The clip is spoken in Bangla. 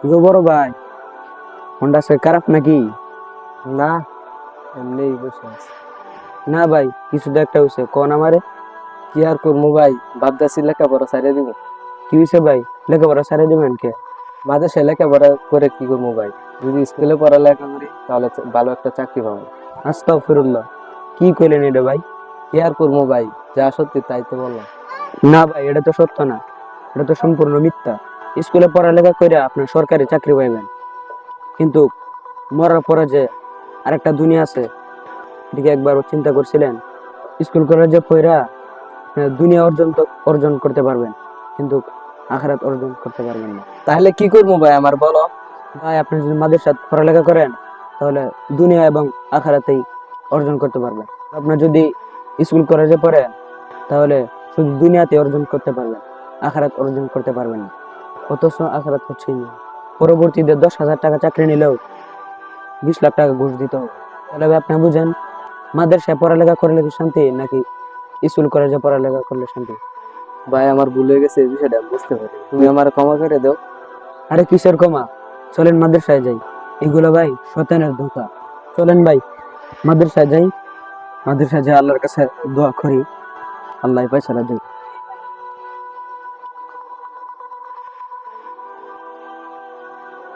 কি গো বড় ভাই, মনটা সে খারাপ নাকি? না, এমনিই বসে আছি। না ভাই, কিছু তো একটা হয়েছে, কোন আমারে। কি আর করবো ভাই, ভাবতেছি লেখাপড়া ছাড়িয়ে দিব। কি হয়েছে ভাই? লেখাপড়া সারে দেবেন কে? মাঝে সে লেখাপড়া করে কি করবো ভাই? যদি স্কুলে পড়ালেখা করি তাহলে ভালো একটা চাকরি পাবো। আস্তাগফিরুল্লাহ, কি কইলেন এটা ভাই? কি আর করবো ভাই, যা সত্যি তাই তো বললাম। না ভাই, এটা তো সত্য না, এটা তো সম্পূর্ণ মিথ্যা। স্কুলে পড়ালেখা করে আপনি সরকারি চাকরি পাইবেন, কিন্তু মরার পরে যে আরেকটা দুনিয়া আছে, এদিকে একবার চিন্তা করছিলেন? স্কুল কলেজে পড়া দুনিয়া অর্জন করতে পারবেন, কিন্তু আখিরাত অর্জন করতে পারবেন না। তাহলে কি করবো ভাই আমার বলো? ভাই, আপনি যদি মাদ্রাসায় পড়ালেখা করেন তাহলে দুনিয়া এবং আখিরাতেই অর্জন করতে পারবেন। আপনি যদি স্কুল কলেজে পড়েন তাহলে শুধু দুনিয়াতে অর্জন করতে পারবেন, আখিরাত অর্জন করতে পারবেন না। অথচ আখিরাত হচ্ছেই না। পরবর্তীতে 10,000 টাকা চাকরি নিলেও 20 লাখ টাকা ঘুষ দিতে হবে। তাহলে ভাই আপনি বুঝেন, মাদ্রাসায় পড়ালেখা করলে কি শান্তি, নাকি স্কুল কলেজে পড়ালেখা করলে শান্তি? ভাই আমার ভুল হয়ে গেছে, এই বিষয়টা আমি বুঝতে পারি, তুমি আমার ক্ষমা করে দাও। আরে কিসের কমা, চলেন মাদ্রাসায় যাই। এগুলো ভাই শয়তানের ধোঁকা। চলেন ভাই মাদ্রাসায় যাই, মাদ্রাসায় যাই আল্লাহর কাছে দোয়া করি, আল্লাহ ফয়সালা দেবে।